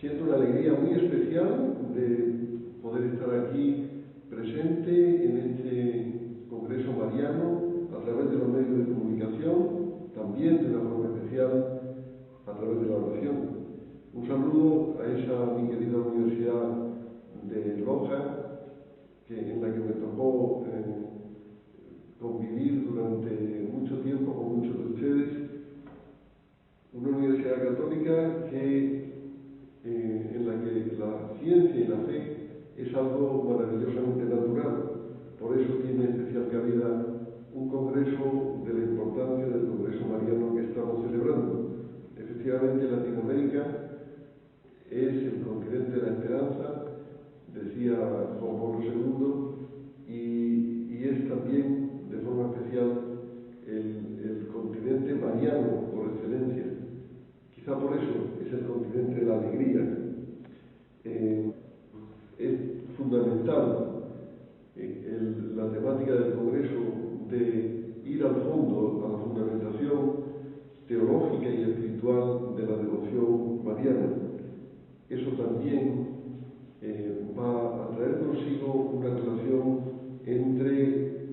Siento una alegría muy especial de poder estar aquí presente en este Congreso Mariano a través de los medios de comunicación, también de una forma especial a través de la oración. Un saludo a esa mi querida Universidad de Loja, en la que me tocó convivir durante mucho tiempo con muchos de ustedes. Una universidad católica en la que la ciencia y la fe es algo maravillosamente natural. Por eso tiene especial cabida un congreso de la importancia del Congreso Mariano que estamos celebrando. Efectivamente, Latinoamérica es el continente de la esperanza, decía Juan Pablo II, y es también, de forma especial, el continente mariano por excelencia. Quizá por eso es el continente de la alegría. Es fundamental la temática del Congreso de ir al fondo, a la fundamentación teológica y espiritual de la devoción mariana. Eso también va a traer consigo una relación entre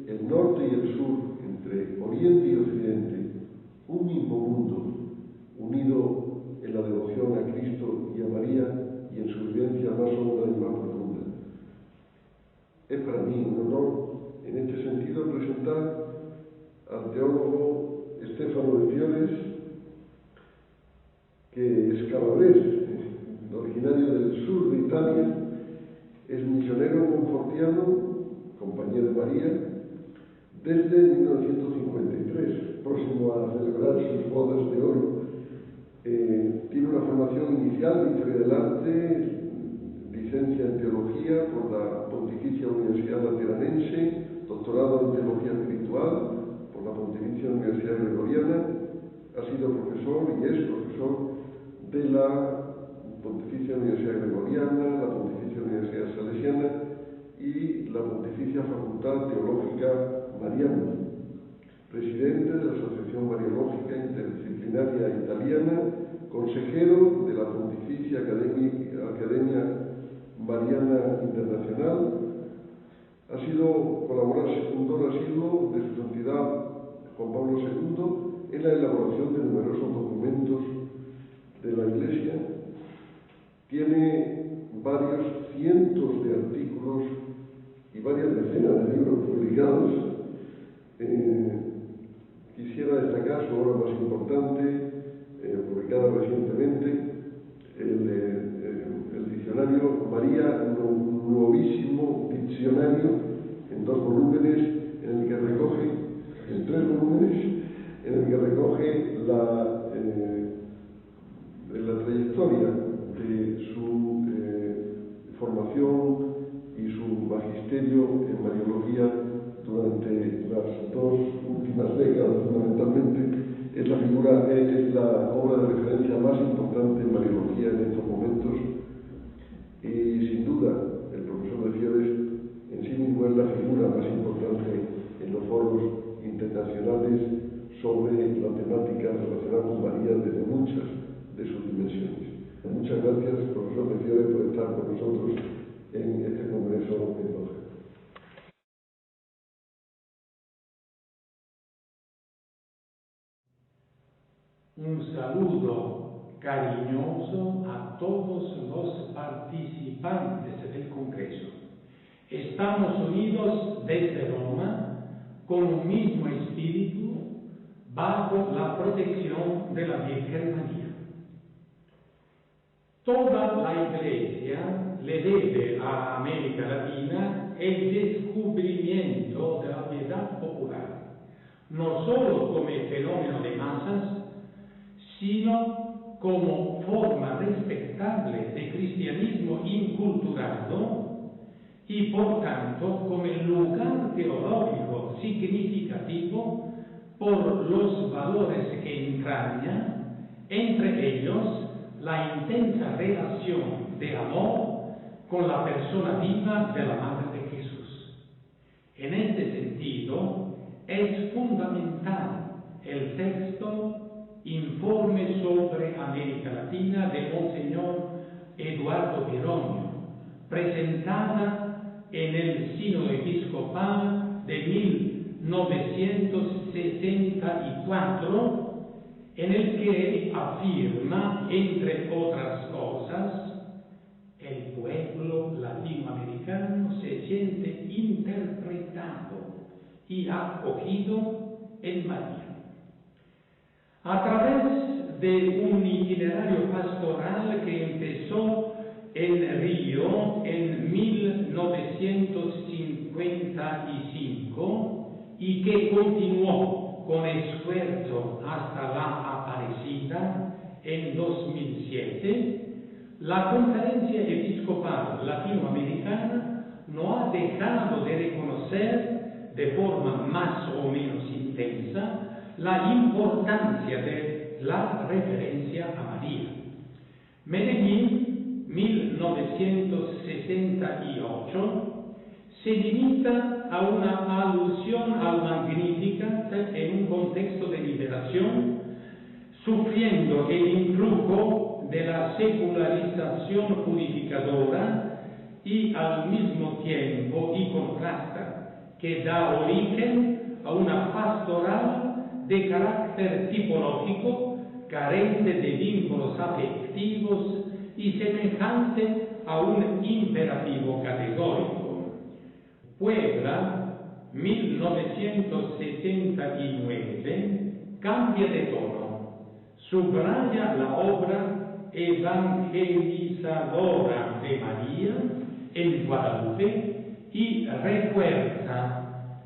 el norte y el sur, entre Oriente y Occidente, un mismo mundo, unido en la devoción a Cristo y a María y en su vivencia más honda y más profunda. Es para mí un honor, en este sentido, presentar al teólogo Stefano de Fiores, que es calabrés, originario del sur de Italia, es misionero confortiano, compañero de María, desde 1953, próximo a celebrar sus bodas de oro. Tiene una formación inicial de Historia del Arte, licencia en Teología por la Pontificia Universidad Lateranense, doctorado en Teología Espiritual por la Pontificia Universidad Gregoriana, ha sido profesor y es profesor de la Pontificia Universidad Gregoriana, la Pontificia Universidad Salesiana y la Pontificia Facultad Teológica Mariana, presidente de la Asociación Mariológica Interdisciplinaria Italiana, consejero de la Pontificia Academia Mariana Internacional, ha sido colaborador asiduo de su santidad Juan Pablo II en la elaboración de numerosos documentos de la Iglesia. Tiene varios cientos de artículos y varias decenas de libros publicados. Quisiera destacar su obra más importante, publicada recientemente, el diccionario María, nuevísimo diccionario, en 2 volúmenes, en el que recoge, en 3 volúmenes, en el que recoge la trayectoria de su formación y su magisterio en Mariología durante las 2 últimas décadas, fundamentalmente. Es la obra de referencia más importante en Mariología en estos momentos, y sin duda el profesor de Fiores en sí mismo es la figura más importante en los foros internacionales sobre la temática relacionada con María desde muchas de sus dimensiones. Muchas gracias, profesor de Fiores, por estar con nosotros en este congreso en Loja. Un saludo cariñoso a todos los participantes del Congreso. Estamos unidos desde Roma con un mismo espíritu bajo la protección de la Virgen María. Toda la Iglesia le debe a América Latina el descubrimiento de la piedad popular, no solo como fenómeno de masas, sino como forma respetable de cristianismo inculturado y, por tanto, como el lugar teológico significativo por los valores que entraña, entre ellos la intensa relación de amor con la persona viva de la Madre de Jesús. En este sentido, es fundamental el texto Informe sobre América Latina de Monseñor Eduardo Pironio, presentada en el Sínodo Episcopal de 1964, en el que afirma, entre otras cosas, el pueblo latinoamericano se siente interpretado y acogido en María. A través de un itinerario pastoral que empezó en Río en 1955 y que continuó con esfuerzo hasta la Aparecida en 2007, la Conferencia Episcopal Latinoamericana no ha dejado de reconocer de forma más o menos intensa la importancia de la referencia a María. Medellín, 1968, se limita a una alusión al Magnificat en un contexto de liberación, sufriendo el influjo de la secularización purificadora y al mismo tiempo iconoclasta, que da origen a una pastoral de carácter tipológico, carente de vínculos afectivos y semejante a un imperativo categórico. Puebla, 1979, cambia de tono, subraya la obra evangelizadora de María en Guadalupe y refuerza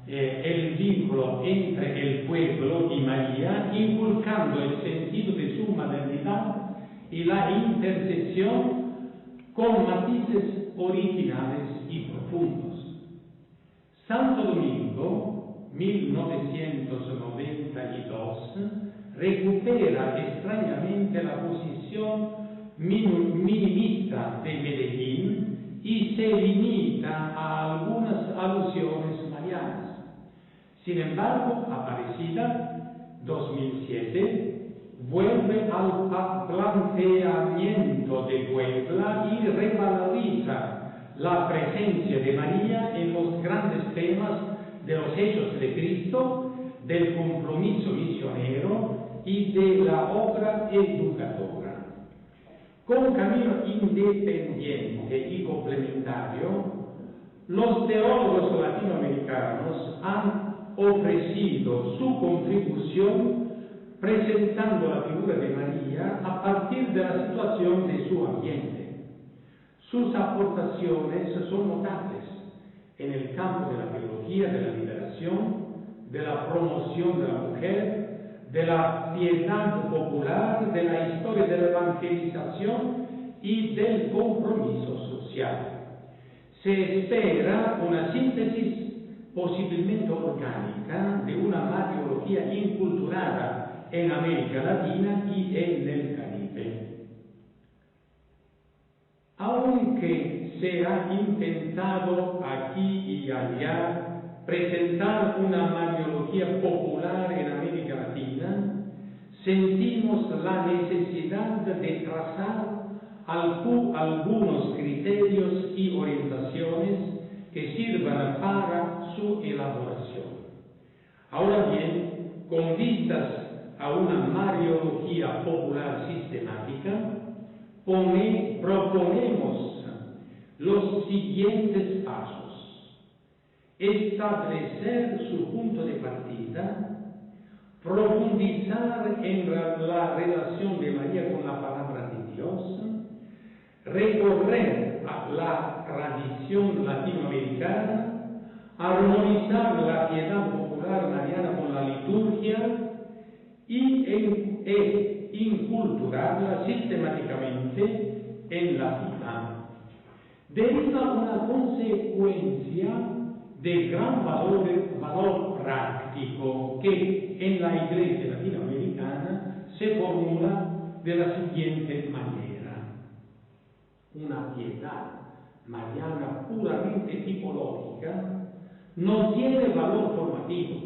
el vínculo entre el pueblo y María, inculcando el sentido de su maternidad y la intercesión con matices originales y profundos. Santo Domingo, 1992, recupera extrañamente la posición minimista de Medellín y se limita a algunas alusiones marianas. Sin embargo, Aparecida, 2007, vuelve al planteamiento de Puebla y revaloriza la presencia de María en los grandes temas de los hechos de Cristo, del compromiso misionero y de la obra educadora. Con camino independiente y complementario, los teólogos latinoamericanos han ofrecido su contribución presentando la figura de María a partir de la situación de su ambiente. Sus aportaciones son notables en el campo de la teología de la liberación, de la promoción de la mujer, de la piedad popular, de la historia de la evangelización y del compromiso social. Se espera una síntesis posiblemente orgánica de una mariología inculturada en América Latina y en el Caribe. Aunque se ha intentado aquí y allá presentar una mariología popular en América Latina, sentimos la necesidad de trazar algunos criterios y orientaciones que sirvan para su elaboración. Ahora bien, con vistas a una mariología popular sistemática, proponemos los siguientes pasos: establecer su punto de partida, profundizar en la relación de María con la palabra de Dios, recorrer la tradición latinoamericana, armonizar la piedad popular mariana con la liturgia y inculturarla sistemáticamente en la vida. Deriva una consecuencia de gran valor práctico que en la Iglesia latinoamericana se formula de la siguiente manera: una piedad mariana puramente tipológica no tiene valor formativo,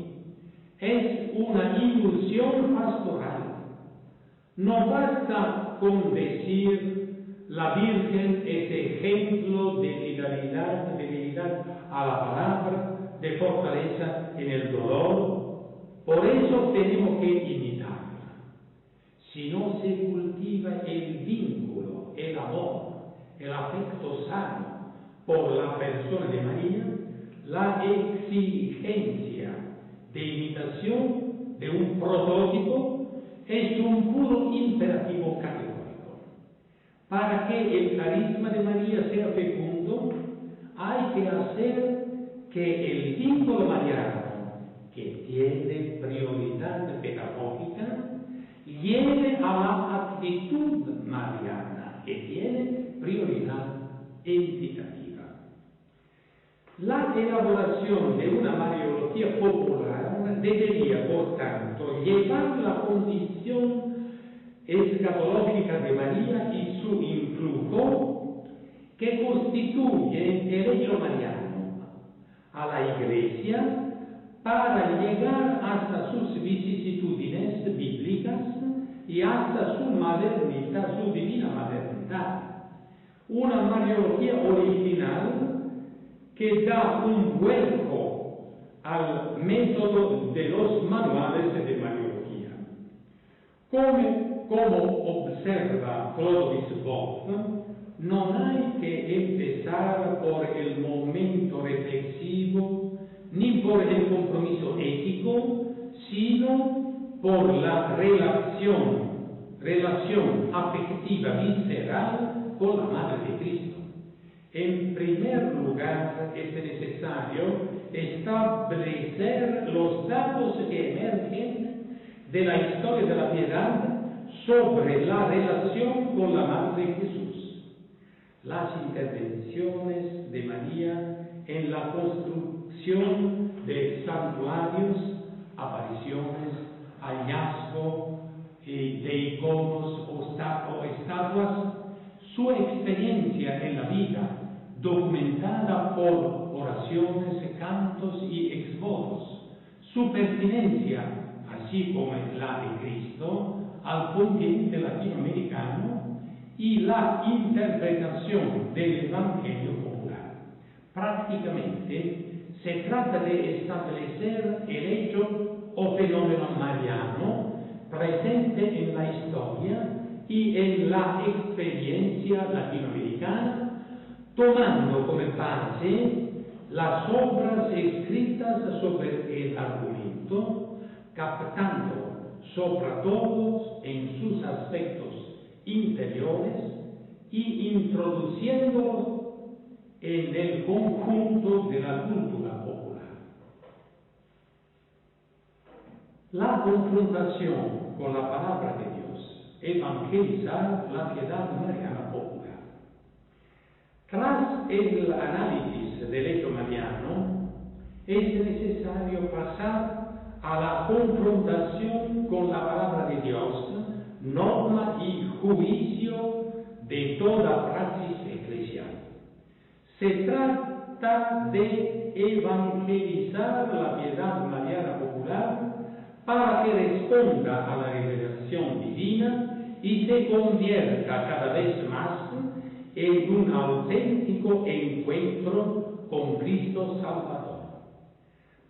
es una ilusión pastoral. No basta con decir la Virgen es ejemplo de fidelidad a la palabra, de fortaleza en el dolor. Por eso tenemos que imitarla. Si no se cultiva el vínculo, el amor, el afecto sano por la persona de María, la exigencia de imitación de un prototipo es un puro imperativo categórico. Para que el carisma de María sea fecundo, hay que hacer que el vínculo mariano, que tiene prioridad pedagógica, lleve a la actitud mariana, que tiene prioridad educativa. La elaboración de una mariología popular debería, por tanto, llevar la condición escatológica de María y su influjo, que constituye el hecho mariano, a la Iglesia, para llegar hasta sus vicisitudines bíblicas y hasta su maternidad, su divina maternidad. Una mariología original que da un vuelco al método de los manuales de mariología. Como observa Clovis Boff, no hay que empezar por el momento reflexivo ni por el compromiso ético, sino por la relación afectiva visceral con la Madre de Cristo. En primer lugar, es necesario establecer los datos que emergen de la historia de la piedad sobre la relación con la Madre de Jesús. Las intervenciones de María en la construcción de santuarios, apariciones, hallazgo de iconos o estatuas, su experiencia en la vida, documentada por oraciones, cantos y exvotos, su pertinencia, así como la de Cristo, al continente latinoamericano y la interpretación del Evangelio popular. Prácticamente se trata de establecer el hecho o fenómeno mariano presente en la historia y en la experiencia latinoamericana, tomando como base las obras escritas sobre el argumento, captando sobre todo en sus aspectos interiores y introduciéndolos en el conjunto de la cultura popular. La confrontación con la palabra de Dios, evangelizar la piedad mariana popular. Tras el análisis del hecho mariano, es necesario pasar a la confrontación con la palabra de Dios, norma y juicio de toda praxis eclesial. Se trata de evangelizar la piedad mariana popular para que responda a la revelación divina y se convierta cada vez más en un auténtico encuentro con Cristo Salvador.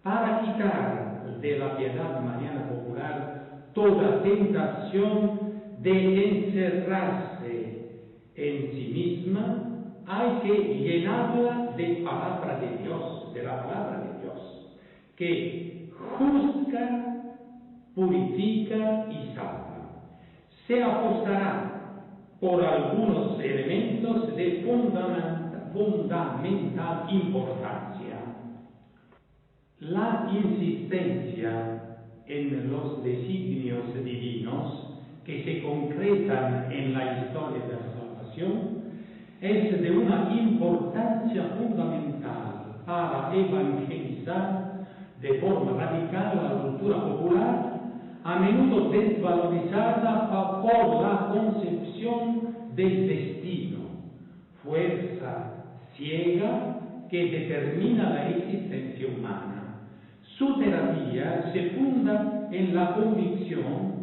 Para quitar de la piedad mariana popular toda tentación de encerrarse en sí misma, hay que llenarla de palabra de Dios, de la palabra de Dios, que juzga, purifica y salva. Se apostará por algunos elementos de fundamental importancia. La insistencia en los designios divinos que se concretan en la historia de la salvación es de una importancia fundamental para evangelizar de forma radical la cultura popular, a menudo desvalorizada por la concepción del destino, fuerza ciega que determina la existencia humana. Su terapia se funda en la convicción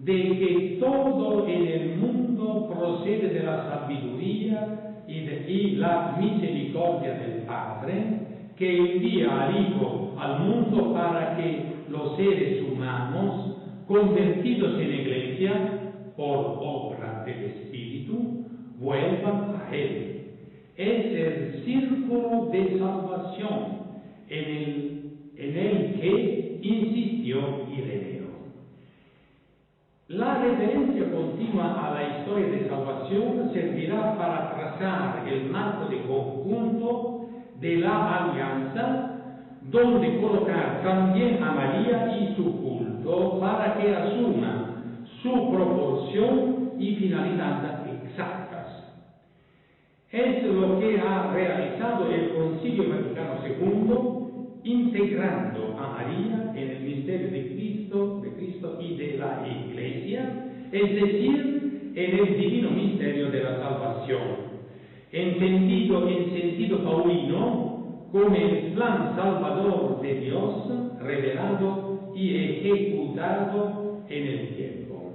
de que todo en el mundo procede de la sabiduría y la misericordia del Padre, que envía al Hijo al mundo para que los seres humanos, convertidos en iglesia por obra del Espíritu, vuelvan a Él. Es el círculo de salvación en el que insistió Ireneo. La referencia continua a la historia de salvación servirá para trazar el marco de conjunto de la alianza, donde colocar también a María y su culto para que asuma su proporción y finalidad exactas. Es lo que ha realizado el Concilio Vaticano II, integrando a María en el misterio de Cristo y de la Iglesia, es decir, en el divino misterio de la salvación, entendido en sentido paulino como el plan salvador de Dios revelado y ejecutado en el tiempo.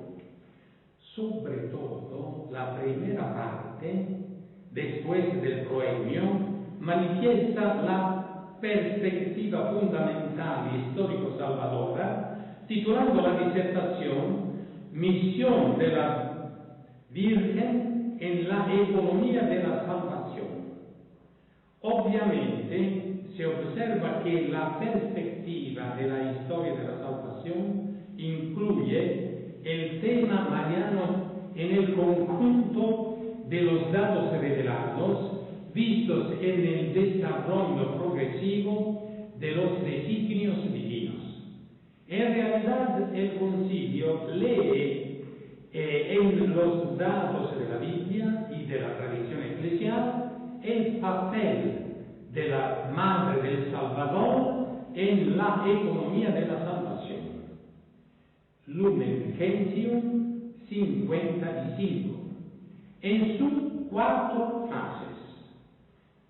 Sobre todo, la primera parte, después del proemio, manifiesta la perspectiva fundamental y histórico-salvadora, titulando la disertación Misión de la Virgen en la economía de la salvación. Obviamente, se observa que la perspectiva de la historia de la salvación incluye el tema mariano en el conjunto de los datos revelados, vistos en el desarrollo progresivo de los designios divinos. En realidad, el Concilio lee en los datos de la Biblia y de la tradición eclesial el papel de la Madre del Salvador en la economía de la salvación. Lumen Gentium 55. En sus 4 fases: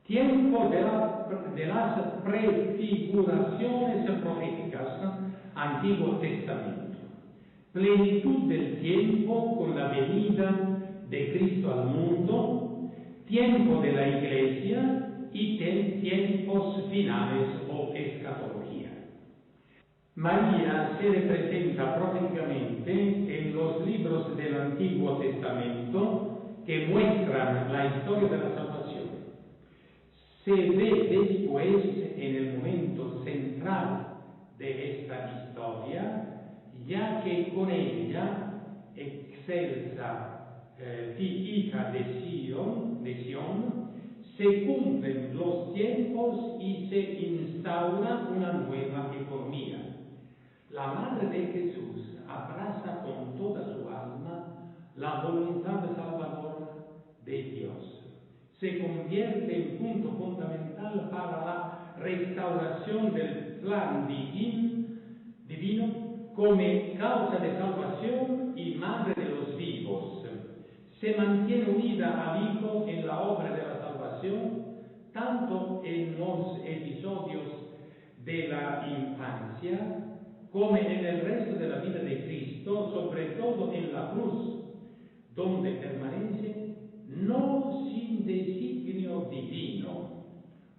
tiempo de las prefiguraciones proféticas, Antiguo Testamento; plenitud del tiempo con la venida de Cristo al mundo; tiempo de la Iglesia y tiempos finales o escatología. María se representa proféticamente en los libros del Antiguo Testamento que muestran la historia de la salvación. Se ve después en el momento central de esta historia, ya que con ella, excelsa hija de Sion, se cumplen los tiempos y se instaura una nueva economía. La Madre de Jesús abraza con toda su alma la voluntad salvadora de Dios. Se convierte en punto fundamental para la restauración del plan divino como causa de salvación y madre de los vivos. Se mantiene unida al Hijo en la obra de la salvación, tanto en los episodios de la infancia como en el resto de la vida de Cristo, sobre todo en la cruz, donde permanece no sin designio divino.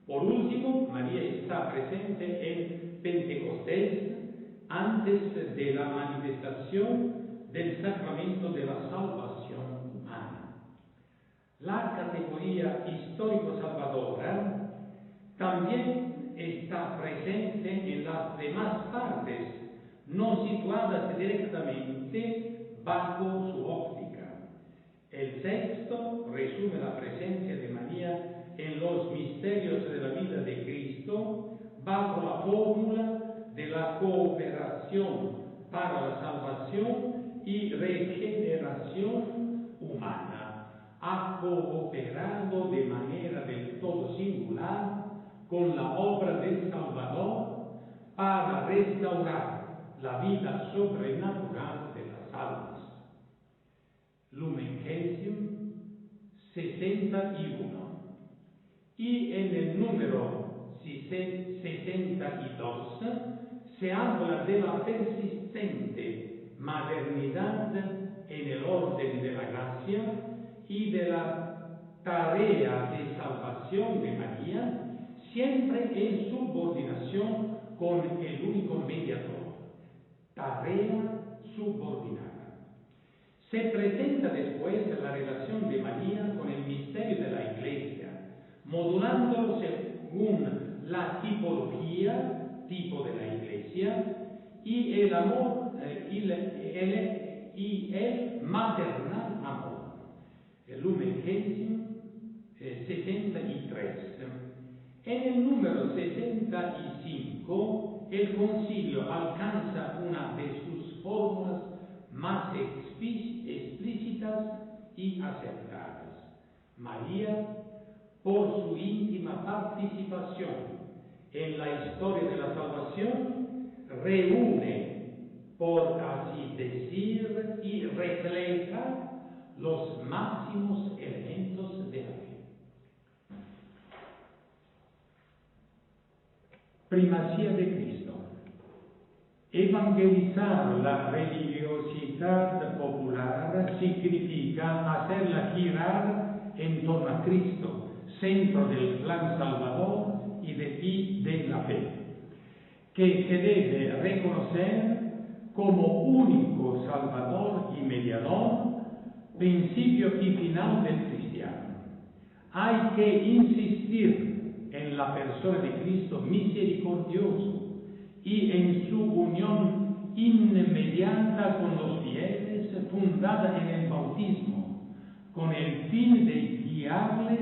Por último, María está presente en Pentecostés, antes de la manifestación del sacramento de la salvación humana. La categoría histórico-salvadora también está presente en las demás partes, no situadas directamente bajo su óptica. El texto resume la presencia de María en los misterios de la vida de Cristo bajo la fórmula de la cooperación para la salvación y regeneración humana. Ha cooperado de manera del todo singular con la obra del Salvador para restaurar la vida sobrenatural de las almas. Lumen Gentium 61. Y en el número 62 se habla de la persistente maternidad en el orden de la gracia y de la tarea de salvación de María, siempre en subordinación con el único mediador. Tarea subordinada. Se presenta después la relación de María con el misterio de la Iglesia, modulándolo según la tipología, tipo de la Iglesia, y el amor, y el maternal amor. El Lumen Gentium 63. En el número 65, el concilio alcanza una de sus fórmulas más explícitas y acertadas. María, por su íntima participación en la historia de la salvación, reúne, por así decir, y refleja los máximos elementos de la fe. Primacía de Cristo. Evangelizar la religiosidad popular significa hacerla girar en torno a Cristo, centro del plan salvador y de la fe, que se debe reconocer como único salvador y mediador, principio y final del cristiano. Hay que insistir en la persona de Cristo misericordioso y en su unión inmediata con los fieles, fundada en el bautismo, con el fin de guiarles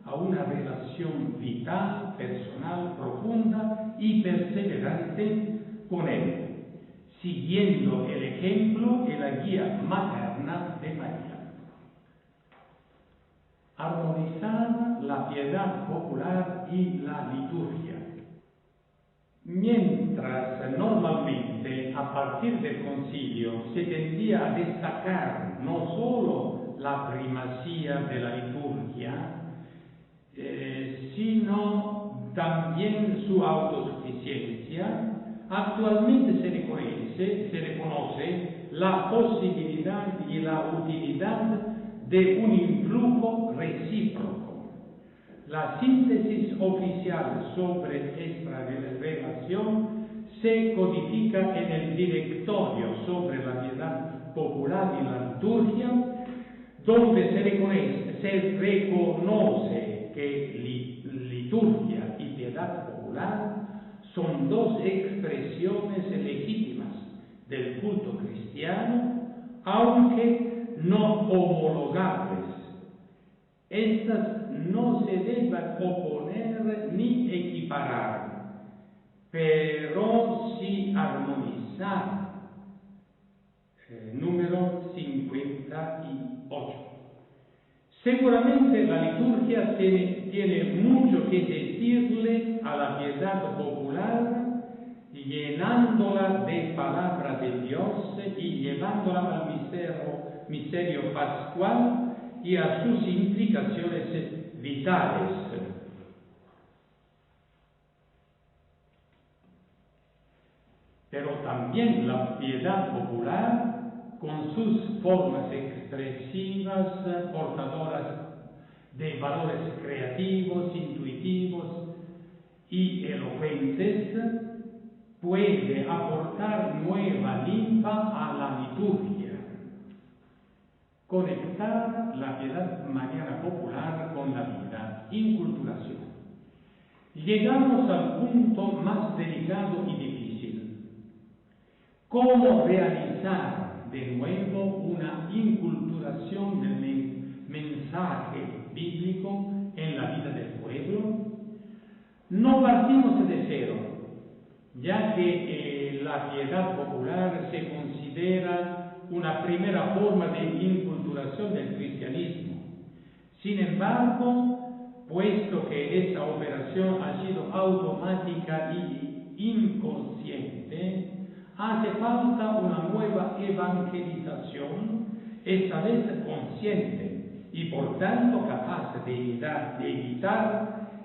a una relación vital, personal, profunda y perseverante con Él, siguiendo el ejemplo y la guía materna de María. Armonizar la piedad popular y la liturgia. Mientras normalmente a partir del concilio se tendía a destacar no solo la primacía de la liturgia, sino también su autosuficiencia, actualmente se reconoce la posibilidad y la utilidad de un influjo recíproco. La síntesis oficial sobre esta relación se codifica en el Directorio sobre la piedad popular y la liturgia, donde se reconoce que liturgia y piedad popular son dos expresiones legítimas del culto cristiano, aunque no homologables. Estas no se deben oponer ni equiparar, pero sí armonizar. Número 58. Seguramente la liturgia tiene mucho que decirle a la piedad popular, llenándola de palabra de Dios y llevándola al misterio pascual y a sus implicaciones vitales. Pero también la piedad popular, con sus formas expresivas, portadoras de valores creativos, intuitivos y elocuentes, puede aportar nueva linfa a la liturgia, conectar la piedad mariana popular con la vida, inculturación. Llegamos al punto más delicado y difícil. ¿Cómo realizar de nuevo una inculturación del mensaje bíblico en la vida del pueblo? No partimos de cero, ya que la piedad popular se considera una primera forma de inculturación del cristianismo. Sin embargo, puesto que esa operación ha sido automática y inconsciente, hace falta una nueva evangelización, esta vez consciente y por tanto capaz de evitar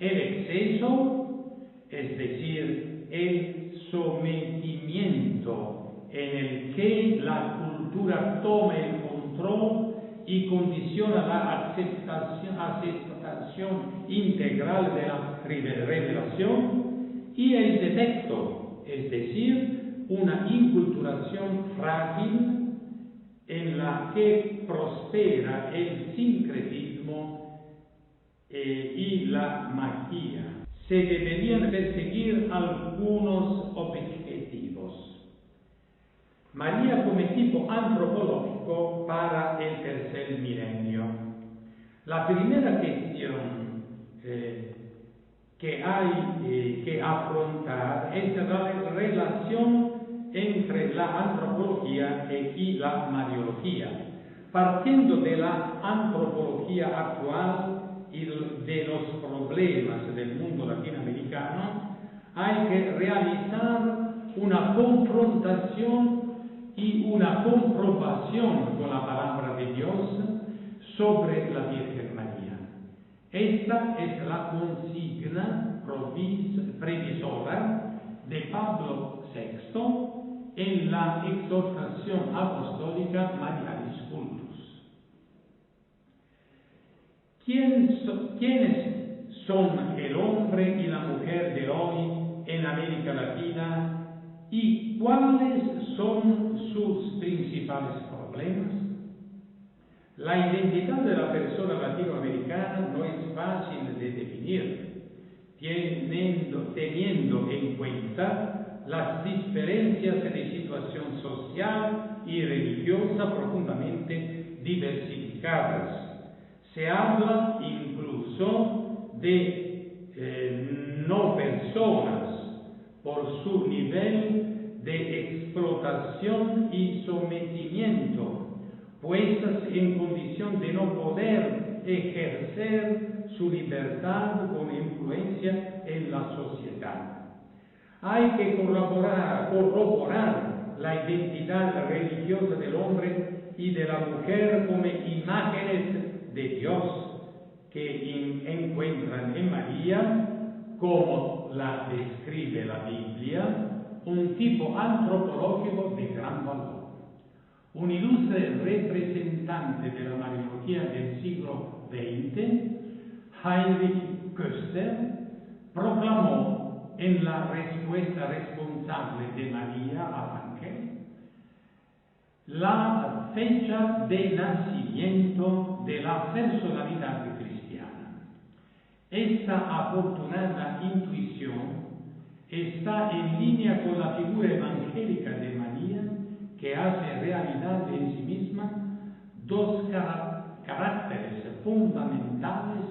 el exceso, es decir, el sometimiento en el que la cultura toma el control y condiciona la aceptación integral de la revelación, y el defecto, es decir, una inculturación frágil en la que prospera el sincretismo y la magia. Se deberían perseguir algunos objetivos. María como tipo antropológico para el tercer milenio. La primera cuestión que hay que afrontar es la relación entre la antropología y la mariología. Partiendo de la antropología actual y de los problemas del mundo latinoamericano, hay que realizar una confrontación y una comprobación con la palabra de Dios sobre la Virgen María. Esta es la consigna previsora de Pablo VI en la exhortación apostólica Marialis Cultus. ¿Quiénes son el hombre y la mujer de hoy en América Latina y cuáles son sus principales problemas? La identidad de la persona latinoamericana no es fácil de definir, teniendo en cuenta las diferencias de situación social y religiosa profundamente diversificadas. Se habla incluso de no personas por su nivel de explotación y sometimiento, puestas en condición de no poder ejercer su libertad con influencia en la sociedad. Hay que corroborar la identidad religiosa del hombre y de la mujer como imágenes de Dios que encuentran en María, como la describe la Biblia, un tipo antropológico de gran valor. Un ilustre representante de la mariología del siglo XX, Heinrich Köster, proclamó en la respuesta responsable de María al ángel la fecha de nacimiento de la personalidad cristiana. Esta afortunada intuición está en línea con la figura evangélica de María, que hace realidad en sí misma dos caracteres fundamentales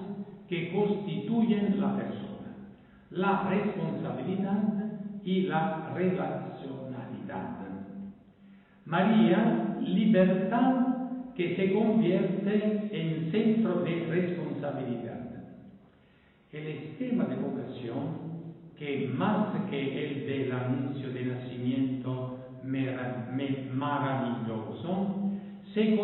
que constituyen la persona: la responsabilidad y la relacionalidad. María, libertad que se convierte en centro de responsabilidad. El esquema de vocación, que más que el del anuncio de nacimiento maravilloso, se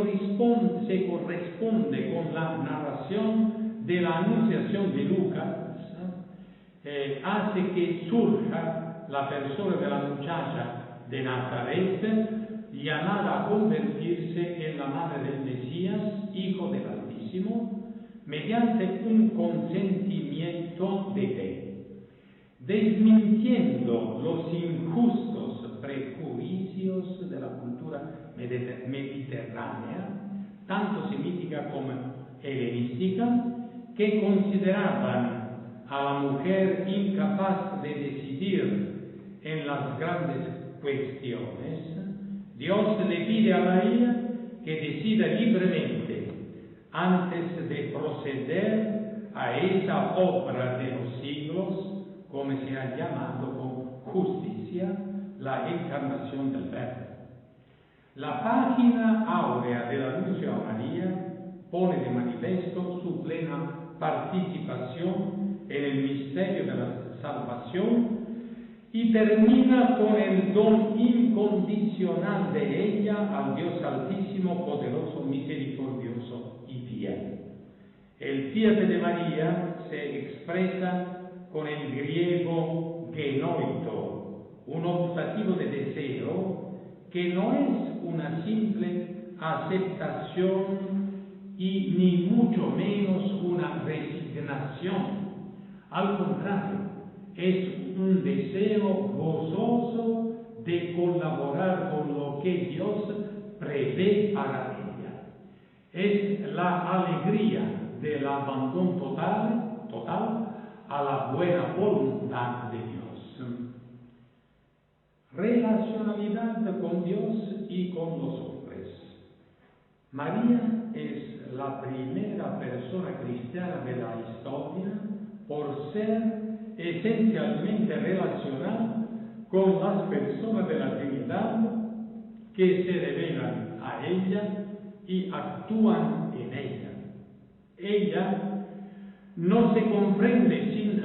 corresponde con la narración de la anunciación de Lucas, hace que surja la persona de la muchacha de Nazaret, llamada a convertirse en la madre del Mesías, Hijo del Altísimo, mediante un consentimiento de fe, desmintiendo los injustos prejuicios de la cultura mediterránea, tanto semítica como helenística, que consideraban a la mujer incapaz de decidir en las grandes cuestiones. Dios le pide a María que decida libremente antes de proceder a esa obra de los siglos, como se ha llamado con justicia la encarnación del Verbo. La página áurea del anuncio a María pone de manifiesto su plena participación en el misterio de la salvación y termina con el don incondicional de ella al Dios Altísimo, poderoso, misericordioso y fiel. El fiat de María se expresa con el griego genoito, un optativo de deseo que no es una simple aceptación y ni mucho menos una resignación. Al contrario, es un deseo gozoso de colaborar con lo que Dios prevé para ella. Es la alegría del abandono total a la buena voluntad de Dios. Relacionalidad con Dios y con los hombres. María es la primera persona cristiana de la historia por ser esencialmente relacional con las personas de la Trinidad que se revelan a ella y actúan en ella. Ella no se comprende sin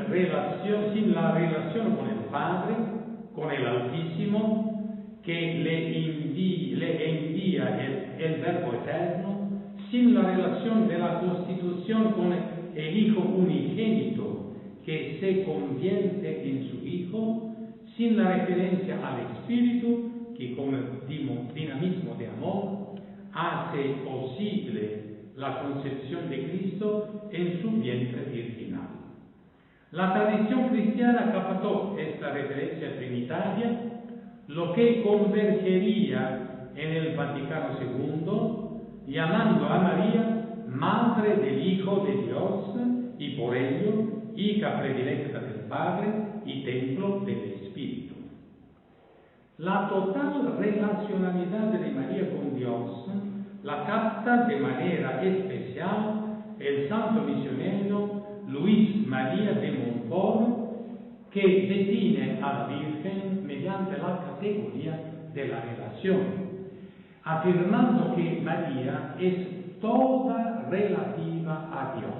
la relación con el Padre, con el Altísimo, que le envía el Verbo Eterno, sin la relación de la constitución con el Hijo unigénito, que se convierte en su Hijo, sin la referencia al Espíritu, que con el dinamismo de amor hace posible la concepción de Cristo en su vientre virginal. La tradición cristiana captó esta referencia trinitaria, lo que convergería en el Vaticano II, llamando a María Madre del Hijo de Dios y por ello hija predilecta del Padre y templo del Espíritu. La total relacionalidad de María con Dios la capta de manera especial el santo misionero Luis María de Montfort, que define a la Virgen mediante la categoría de la relación, afirmando que María es toda relativa a Dios.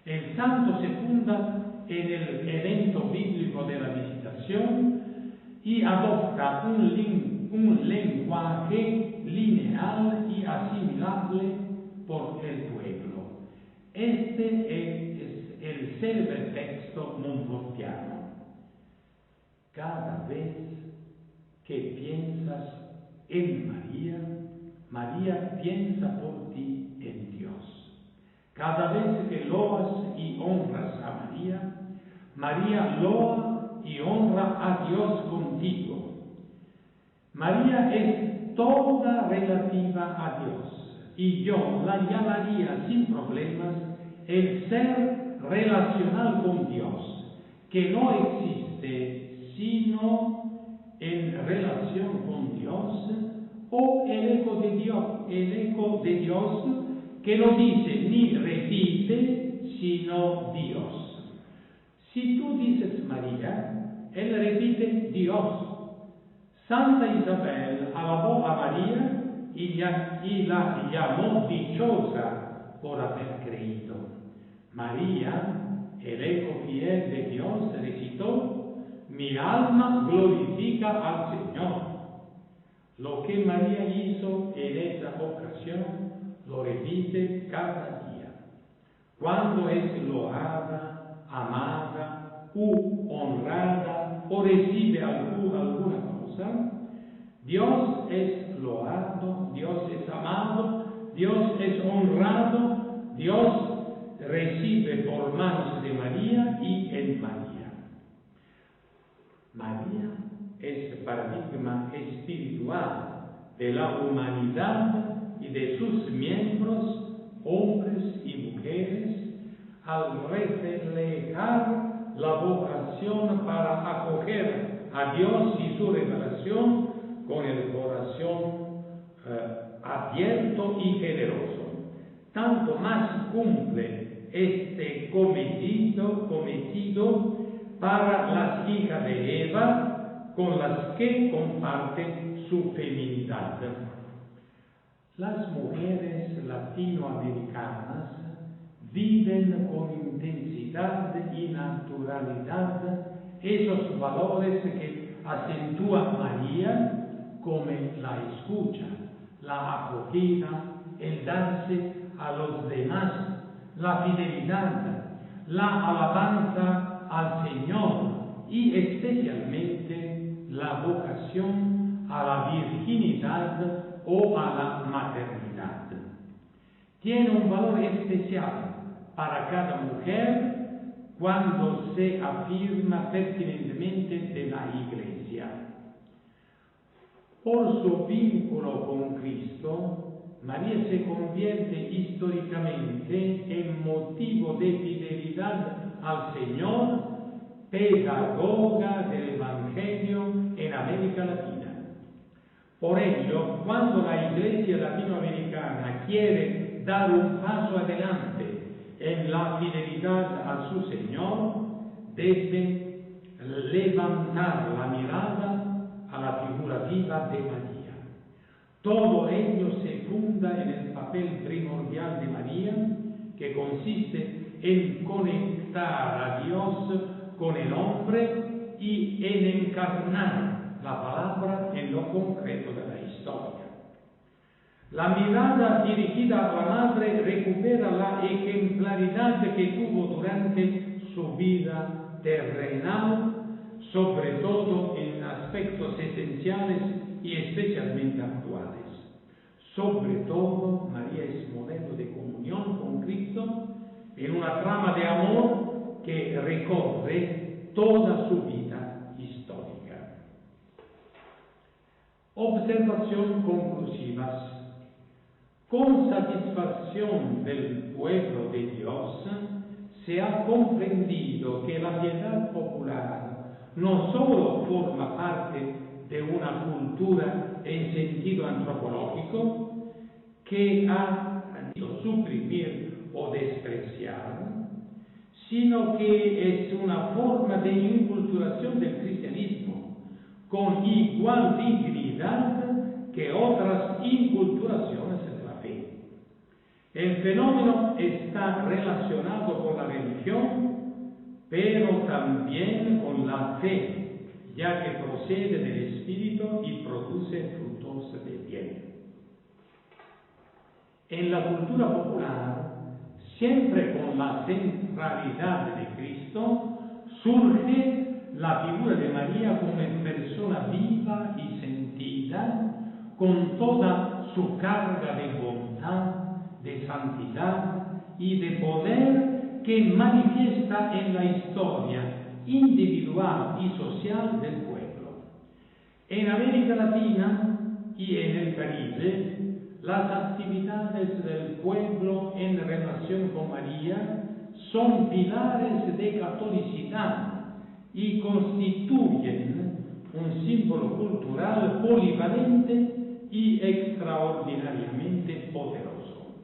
El santo se funda en el evento bíblico de la visitación y adopta un lenguaje lineal y asimilable por el pueblo. Este es el célebre texto montfortiano. Cada vez que piensas en María, María piensa por ti en Dios. Cada vez que loas y honras a María, María loa y honra a Dios contigo. María es toda relativa a Dios y yo la llamaría sin problemas el ser relacional con Dios, que no existe sino en relación con Dios, o el eco de Dios que no dice ni repite sino Dios. Si tú dices María, él repite Dios. Santa Isabel alabó a María y la llamó dichosa por haber creído. María, el eco fiel de Dios, recitó: mi alma glorifica al Señor. Lo que María hizo en esa ocasión lo repite cada día. Cuando es loada, amada u honrada o recibe alguna cosa, Dios es loado, Dios es amado, Dios es honrado, Dios recibe por manos de María y en María. María es paradigma espiritual de la humanidad y de sus miembros, hombres y mujeres, al reflejar la vocación para acoger a Dios y su revelación con el corazón abierto y generoso. Tanto más cumple este cometido para las hijas de Eva, con las que comparte su feminidad. Las mujeres latinoamericanas viven con intensidad y naturalidad esos valores que acentúa María, como la escucha, la acogida, el darse a los demás, la fidelidad, la alabanza al Señor y especialmente la vocación a la la virginidad o a la maternidad. Tiene un valor especial para cada mujer cuando se afirma pertinentemente de la Iglesia. Por su vínculo con Cristo, María se convierte históricamente en motivo de fidelidad al Señor, pedagoga del Evangelio en América Latina. Por ello, cuando la Iglesia latinoamericana quiere dar un paso adelante en la fidelidad a su Señor, debe levantar la mirada a la figura viva de María. Todo ello se funda en el papel primordial de María, que consiste en conectar a Dios con el hombre y en encarnar la palabra en lo concreto de la historia. La mirada dirigida a la madre recupera la ejemplaridad que tuvo durante su vida terrenal, sobre todo en aspectos esenciales y especialmente actuales. Sobre todo, María es modelo de comunión con Cristo en una trama de amor que recorre toda su vida histórica. Observación conclusivas. Con satisfacción del pueblo de Dios, se ha comprendido que la piedad popular no solo forma parte de una cultura en sentido antropológico que ha querido suprimir o despreciar, sino que es una forma de inculturación del cristianismo con igual dignidad que otras inculturaciones de la fe. El fenómeno está relacionado con la religión, pero también con la fe, ya que procede del Espíritu y produce frutos de bien. En la cultura popular, siempre con la centralidad de Cristo, surge la figura de María como persona viva y sentida, con toda su carga de bondad, de santidad y de poder que manifiesta en la historia individual y social del pueblo. En América Latina y en el Caribe, las actividades del pueblo en relación con María son pilares de catolicidad y constituyen un símbolo cultural polivalente y extraordinariamente poderoso.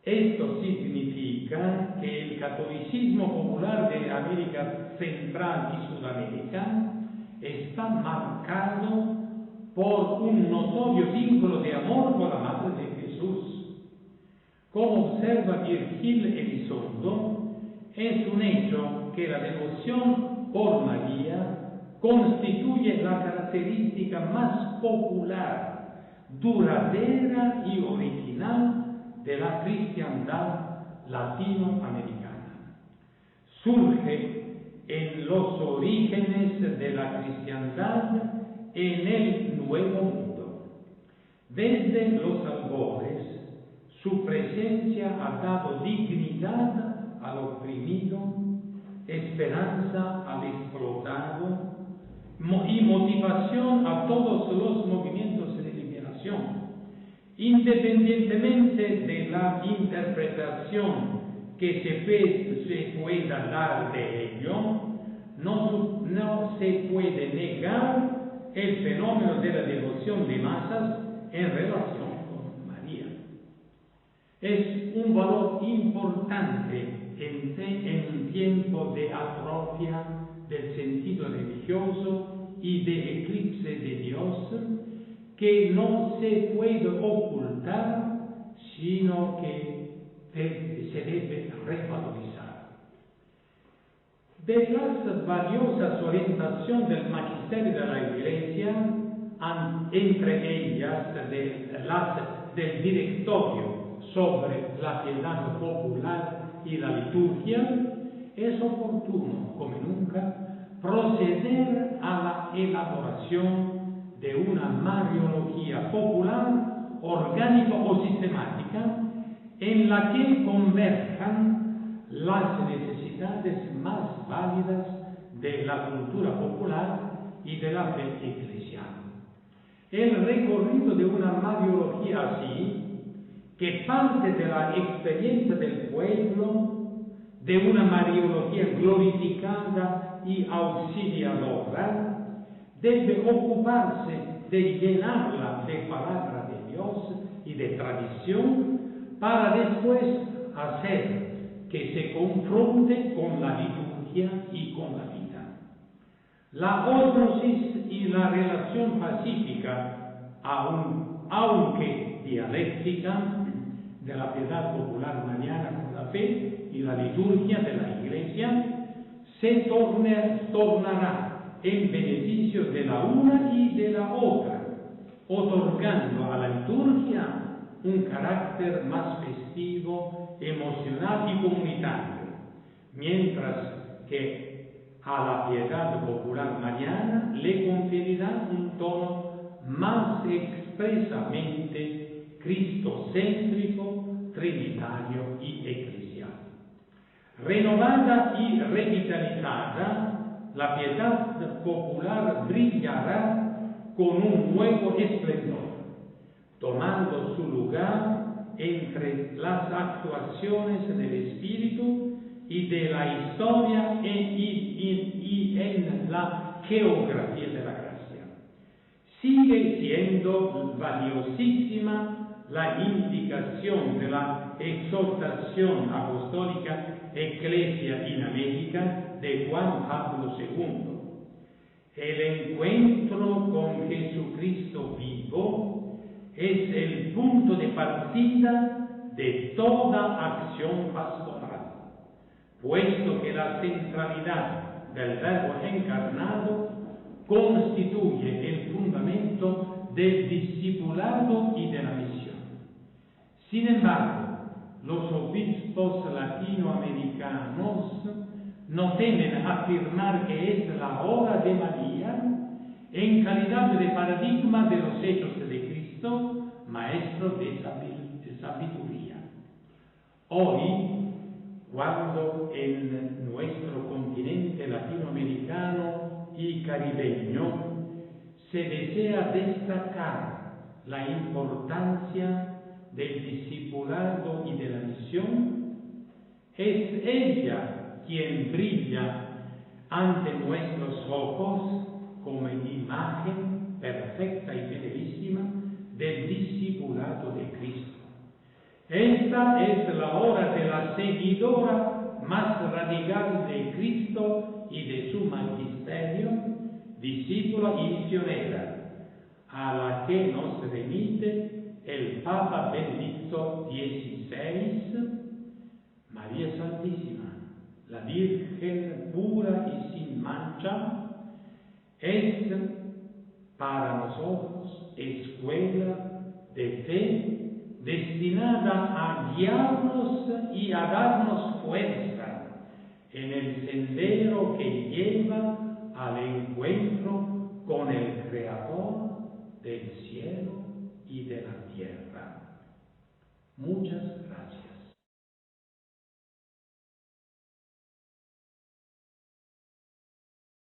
Esto significa que el catolicismo popular de América Central y Sudamérica está marcado por un notorio vínculo de amor con la Madre de Jesús. Como observa Virgil Elizondo, es un hecho que la devoción por María constituye la característica más popular, duradera y original de la cristiandad latinoamericana. Surge en los orígenes de la cristiandad en el Nuevo Mundo. Desde los albores, su presencia ha dado dignidad al oprimido, esperanza al explotado y motivación a todos los movimientos de liberación. Independientemente de la interpretación que se pueda dar de ello, no se puede negar el fenómeno de la devoción de masas en relación con María. Es un valor importante en un tiempo de atrofia del sentido religioso y de eclipse de Dios, que no se puede ocultar, sino que se debe revalorizar. De las valiosas orientaciones del magisterio de la Iglesia, entre ellas del directorio sobre la piedad popular y la liturgia, es oportuno, como nunca, proceder a la elaboración de una mariología popular, orgánica o sistemática, en la que converjan las necesidades más válidas de la cultura popular y de la fe eclesial. El recorrido de una mariología así, que parte de la experiencia del pueblo, de una mariología glorificada y auxiliadora, debe ocuparse de llenarla de palabra de Dios y de tradición, para después hacer que se confronte con la liturgia y con la vida. La ósmosis y la relación pacífica, aunque dialéctica, de la piedad popular mariana con la fe y la liturgia de la Iglesia, se tornará en beneficio de la una y de la otra, otorgando a la liturgia un carácter más festivo, emocional y comunitario, mientras que a la piedad popular mariana le conferirá un tono más expresamente cristocéntrico, trinitario y eclesial. Renovada y revitalizada, la piedad popular brillará con un nuevo esplendor, tomando su lugar entre las actuaciones del espíritu y de la historia y en la geografía de la gracia. Sigue siendo valiosísima la indicación de la exhortación apostólica Ecclesia in America de Juan Pablo II. El encuentro con Jesucristo vivo es el punto de partida de toda acción pastoral, puesto que la centralidad del Verbo encarnado constituye el fundamento del discipulado y de la misión. Sin embargo, los obispos latinoamericanos no temen afirmar que es la hora de María en calidad de paradigma de los hechos de Cristo, maestro de sabiduría. Hoy, cuando en nuestro continente latinoamericano y caribeño se desea destacar la importancia del discipulado y de la misión, es ella quien brilla ante nuestros ojos como imagen perfecta y fidelísima del discipulado de Cristo. Esta es la hora de la seguidora más radical de Cristo y de su magisterio, discípula y misionera, a la que nos remite el Papa Benedicto XVI. María Santísima, la Virgen pura y sin mancha, es para nosotros escuela de fe destinada a guiarnos y a darnos fuerza en el sendero que lleva al encuentro con el Creador del cielo y de la tierra. Muchas gracias.